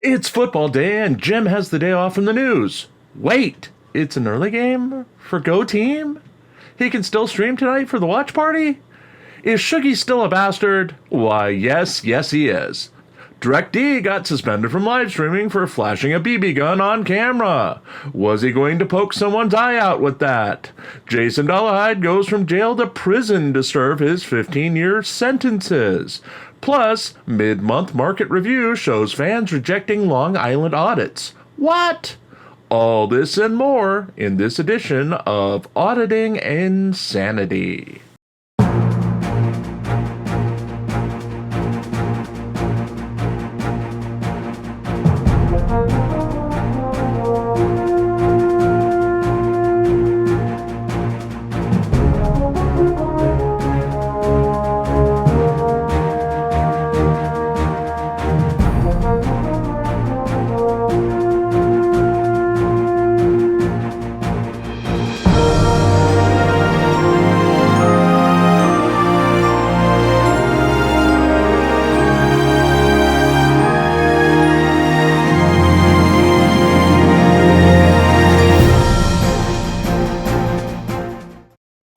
It's football day and Jim has the day off from the news. Wait, it's an early game for Go Team? He can still stream tonight for the watch party? Is Shuggy still a bastard? Why, yes, he is. DirectD got suspended from live streaming for flashing a BB gun on camera. Was he going to poke someone's eye out with that? Jason Dollarhide goes from jail to prison to serve his 15-year sentences. Plus, mid-month market review shows fans rejecting Long Island Audits. What? All this and more in this edition of Auditing Insanity.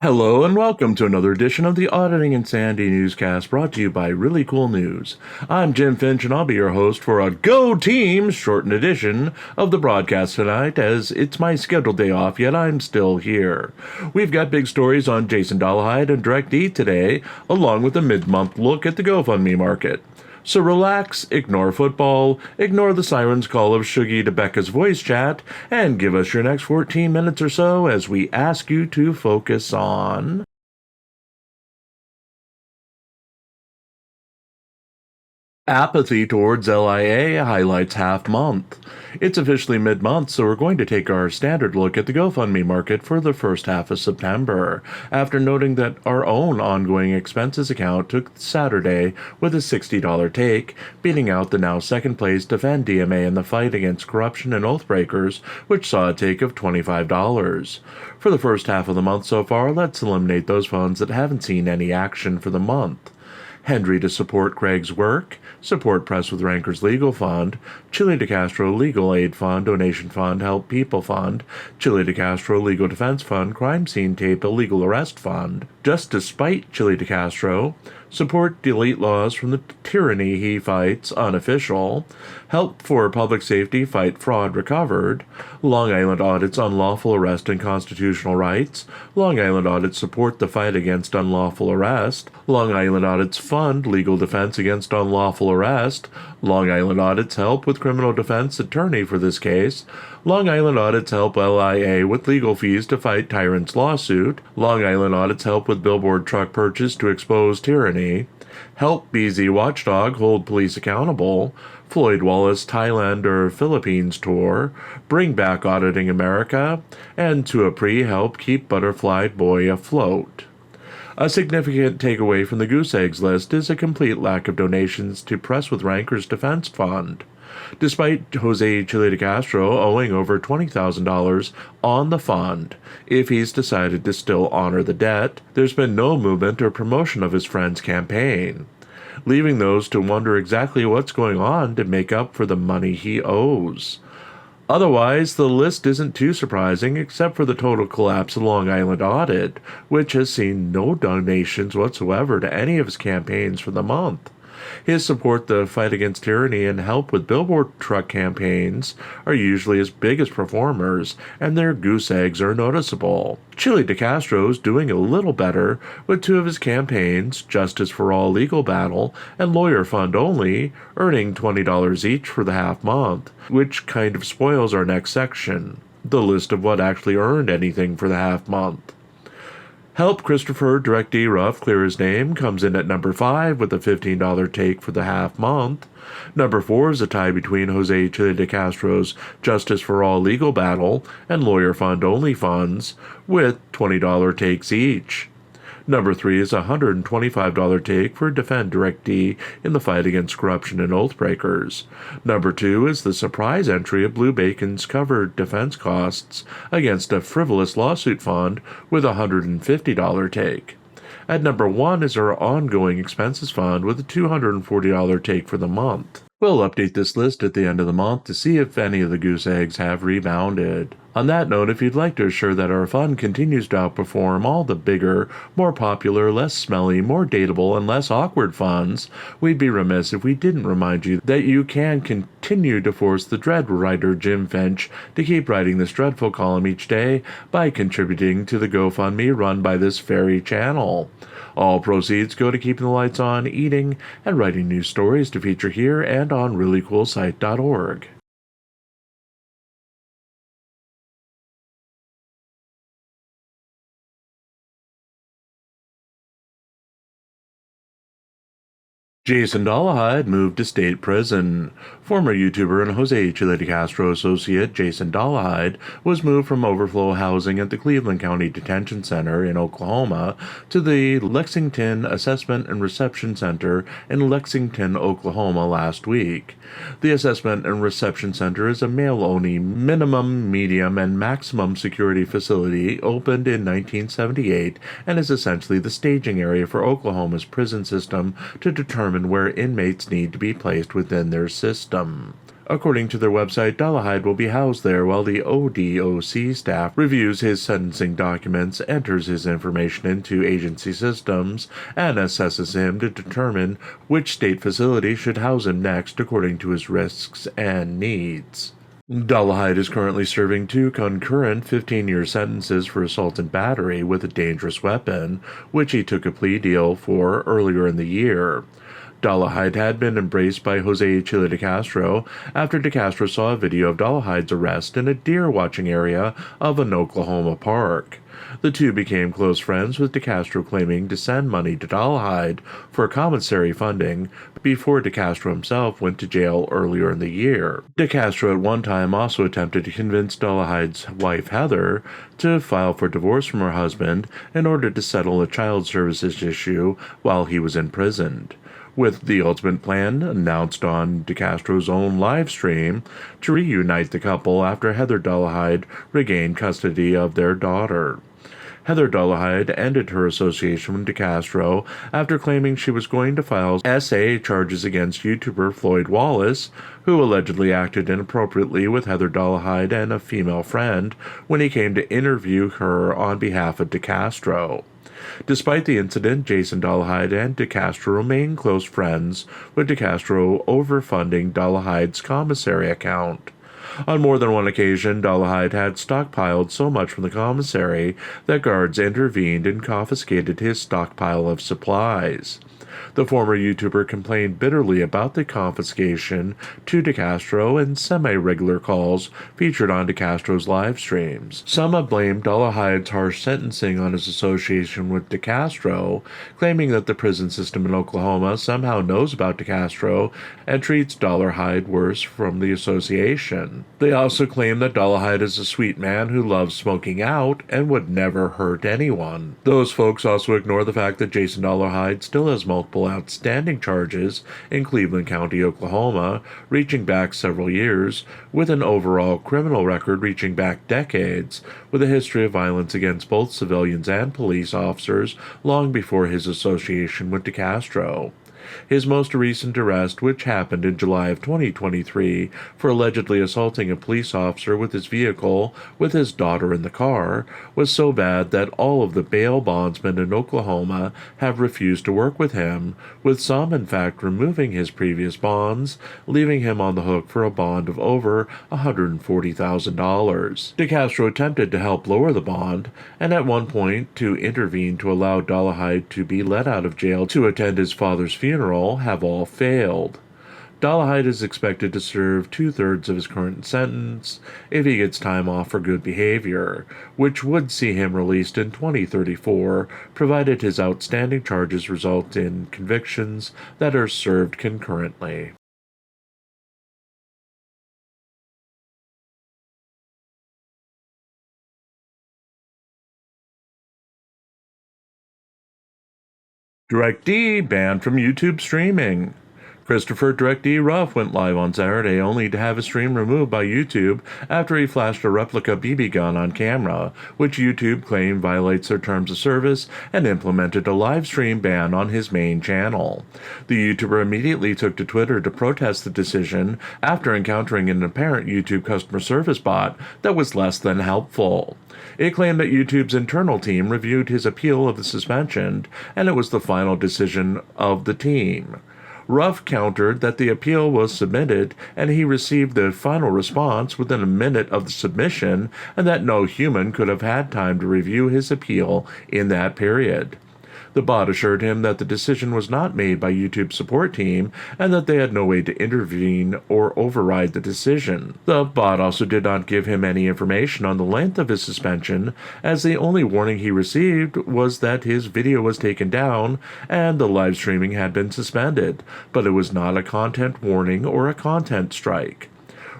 Hello and welcome to another edition of the Auditing Insanity Newscast brought to you by ReallyCoolNews. I'm Jim Finch and I'll be your host for a Go Team shortened edition of the broadcast tonight as it's my scheduled day off, yet I'm still here. We've got big stories on Jason Dollarhide and DirectD today, along with a mid-month look at the GoFundMe market. So relax, ignore football, ignore the siren's call of Shuggy to Becca's voice chat, and give us your next 14 minutes or so as we ask you to focus on... Apathy towards LIA highlights half month. It's officially mid-month, so we're going to take our standard look at the GoFundMe market for the first half of September, after noting that our own ongoing expenses account took Saturday with a $60 take, beating out the now second-place Defend DMA in the fight against corruption and oathbreakers, which saw a take of $25. For the first half of the month so far, let's eliminate those funds that haven't seen any action for the month. Henry to support Craig's work, support Press with Rancors Legal Fund, Chile de Castro Legal Aid Fund, Donation Fund, Help People Fund, Chile de Castro Legal Defense Fund, Crime Scene Tape Illegal Arrest Fund, Just Despite Chile de Castro, support Delete Laws from the Tyranny He Fights, Unofficial, Help for Public Safety Fight Fraud Recovered, Long Island Audits Unlawful Arrest and Constitutional Rights, Long Island Audits Support the Fight Against Unlawful Arrest, Long Island Audits Fund Legal Defense Against Unlawful Arrest, Long Island Audits Help with Criminal Defense Attorney for this case, Long Island Audits Help LIA with legal fees to fight Tyrant's lawsuit, Long Island Audits Help with billboard truck purchase to expose tyranny, Help BZ Watchdog hold police accountable, Floyd Wallace Thailand or Philippines tour, Bring Back Auditing America, and To a Help keep Butterfly Boy afloat. A significant takeaway from the goose eggs list is a complete lack of donations to Press with Rancors Defense Fund. Despite Jose Chile de Castro owing over $20,000 on the fund, if he's decided to still honor the debt, there's been no movement or promotion of his friend's campaign, leaving those to wonder exactly what's going on to make up for the money he owes. Otherwise, the list isn't too surprising except for the total collapse of Long Island Audit, which has seen no donations whatsoever to any of his campaigns for the month. His support the fight against tyranny and help with billboard truck campaigns are usually his biggest performers, and their goose eggs are noticeable. Chile de Castro's doing a little better with two of his campaigns, Justice for All Legal Battle and Lawyer Fund Only, earning $20 each for the half month, which kind of spoils our next section, the list of what actually earned anything for the half month. Help Christopher DirectD Ruff clear his name comes in at number 5 with a $15 take for the half month. Number 4 is a tie between Jose Chile de Castro's Justice for All Legal Battle and Lawyer Fund Only funds with $20 takes each. Number 3 is a $125 take for Defend DirectD in the fight against corruption and oathbreakers. Number 2 is the surprise entry of Blue Bacon's covered defense costs against a frivolous lawsuit fund with a $150 take. At number 1 is our ongoing expenses fund with a $240 take for the month. We'll update this list at the end of the month to see if any of the goose eggs have rebounded. On that note, if you'd like to assure that our fund continues to outperform all the bigger, more popular, less smelly, more dateable, and less awkward funds, we'd be remiss if we didn't remind you that you can continue to force the dread writer Jim Finch to keep writing this dreadful column each day by contributing to the GoFundMe run by this very channel. All proceeds go to keeping the lights on, eating, and writing new stories to feature here and on ReallyCoolSite.org. Jason Dollarhide moved to state prison. Former YouTuber and Jose Chile de Castro associate Jason Dollarhide was moved from overflow housing at the Cleveland County Detention Center in Oklahoma to the Lexington Assessment and Reception Center in Lexington, Oklahoma last week. The Assessment and Reception Center is a male-only minimum, medium, and maximum security facility opened in 1978 and is essentially the staging area for Oklahoma's prison system to determine where inmates need to be placed within their system. According to their website, Dollarhide will be housed there while the ODOC staff reviews his sentencing documents, enters his information into agency systems, and assesses him to determine which state facility should house him next according to his risks and needs. Dollarhide is currently serving 2 concurrent 15-year sentences for assault and battery with a dangerous weapon, which he took a plea deal for earlier in the year. Dollarhide had been embraced by Jose Chile de Castro after de Castro saw a video of Dollarhide's arrest in a deer-watching area of an Oklahoma park. The two became close friends, with de Castro claiming to send money to Dollarhide for commissary funding before de Castro himself went to jail earlier in the year. De Castro at one time also attempted to convince Dollarhide's wife Heather to file for divorce from her husband in order to settle a child services issue while he was imprisoned, with the ultimate plan announced on de Castro's own live stream to reunite the couple after Heather Dollarhide regained custody of their daughter. Heather Dollarhide ended her association with de Castro after claiming she was going to file SA charges against YouTuber Floyd Wallace, who allegedly acted inappropriately with Heather Dollarhide and a female friend when he came to interview her on behalf of de Castro. Despite the incident, Jason Dollarhide and de Castro remain close friends, with de Castro overfunding Dollarhide's commissary account. On more than one occasion, Dollarhide had stockpiled so much from the commissary that guards intervened and confiscated his stockpile of supplies. The former YouTuber complained bitterly about the confiscation to de Castro and semi-regular calls featured on de Castro's live streams. Some have blamed Dollarhide's harsh sentencing on his association with de Castro, claiming that the prison system in Oklahoma somehow knows about de Castro and treats Dollarhide worse from the association. They also claim that Dollarhide is a sweet man who loves smoking out and would never hurt anyone. Those folks also ignore the fact that Jason Dollarhide still has multiple outstanding charges in Cleveland County, Oklahoma, reaching back several years, with an overall criminal record reaching back decades, with a history of violence against both civilians and police officers long before his association with de Castro. His most recent arrest, which happened in July of 2023 for allegedly assaulting a police officer with his vehicle with his daughter in the car, was so bad that all of the bail bondsmen in Oklahoma have refused to work with him, with some in fact removing his previous bonds, leaving him on the hook for a bond of over $140,000. De Castro attempted to help lower the bond, and at one point to intervene to allow Dollarhide to be let out of jail to attend his father's funeral, have all failed. Dollarhide is expected to serve 2/3 of his current sentence if he gets time off for good behavior, which would see him released in 2034, provided his outstanding charges result in convictions that are served concurrently. Direct D banned from YouTube streaming. Christopher Direct D. Ruff went live on Saturday only to have his stream removed by YouTube after he flashed a replica BB gun on camera, which YouTube claimed violates their terms of service and implemented a live stream ban on his main channel. The YouTuber immediately took to Twitter to protest the decision after encountering an apparent YouTube customer service bot that was less than helpful. It claimed that YouTube's internal team reviewed his appeal of the suspension, and it was the final decision of the team. Ruff countered that the appeal was submitted and he received the final response within a minute of the submission, and that no human could have had time to review his appeal in that period. The bot assured him that the decision was not made by YouTube's support team and that they had no way to intervene or override the decision. The bot also did not give him any information on the length of his suspension, as the only warning he received was that his video was taken down and the live streaming had been suspended, but it was not a content warning or a content strike.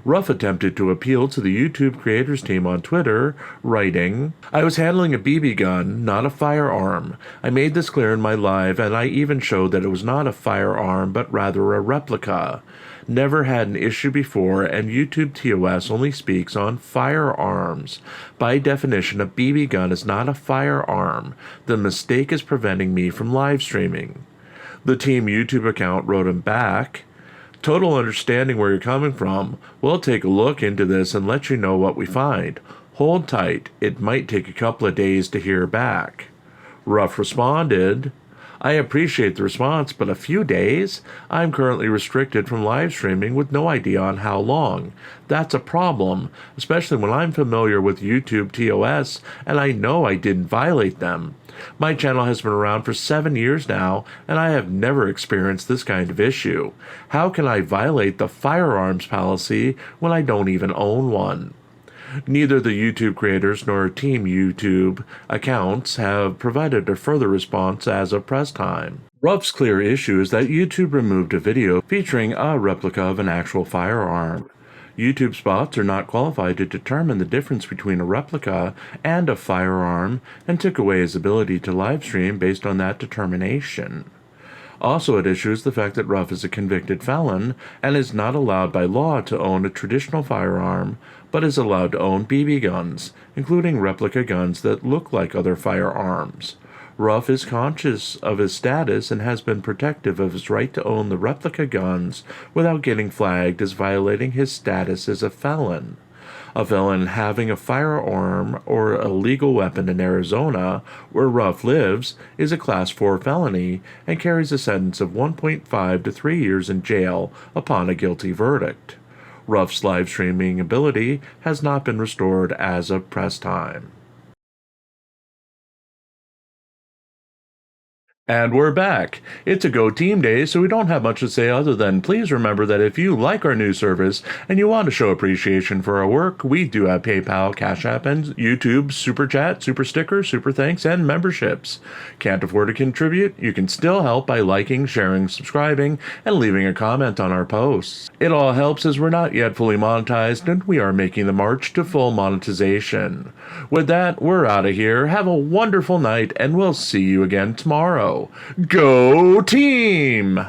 Ruff attempted to appeal to the YouTube creators team on Twitter, writing, "I was handling a BB gun, not a firearm. I made this clear in my live, and I even showed that it was not a firearm, but rather a replica. Never had an issue before, and YouTube TOS only speaks on firearms. By definition, a BB gun is not a firearm. The mistake is preventing me from live streaming." The team YouTube account wrote him back, "Total understanding where you're coming from. We'll take a look into this and let you know what we find. Hold tight. It might take a couple of days to hear back." Ruff responded, "I appreciate the response, but a few days? I'm currently restricted from live streaming with no idea on how long. That's a problem, especially when I'm familiar with YouTube TOS and I know I didn't violate them. My channel has been around for 7 years now, and I have never experienced this kind of issue. How can I violate the firearms policy when I don't even own one?" Neither the YouTube creators nor Team YouTube accounts have provided a further response as of press time. Ruff's clear issue is that YouTube removed a video featuring a replica of an actual firearm. YouTube bots are not qualified to determine the difference between a replica and a firearm, and took away his ability to livestream based on that determination. Also at issue is the fact that Ruff is a convicted felon and is not allowed by law to own a traditional firearm, but is allowed to own BB guns, including replica guns that look like other firearms. Ruff is conscious of his status and has been protective of his right to own the replica guns without getting flagged as violating his status as a felon. A felon having a firearm or a legal weapon in Arizona, where Ruff lives, is a Class 4 felony and carries a sentence of 1.5 to 3 years in jail upon a guilty verdict. Ruff's live streaming ability has not been restored as of press time. And we're back. It's a Go Team Day, so we don't have much to say other than please remember that if you like our new service and you want to show appreciation for our work, we do have PayPal, Cash App, and YouTube, Super Chat, Super Sticker, Super Thanks, and memberships. Can't afford to contribute? You can still help by liking, sharing, subscribing, and leaving a comment on our posts. It all helps as we're not yet fully monetized and we are making the march to full monetization. With that, we're out of here. Have a wonderful night, and we'll see you again tomorrow. Go team!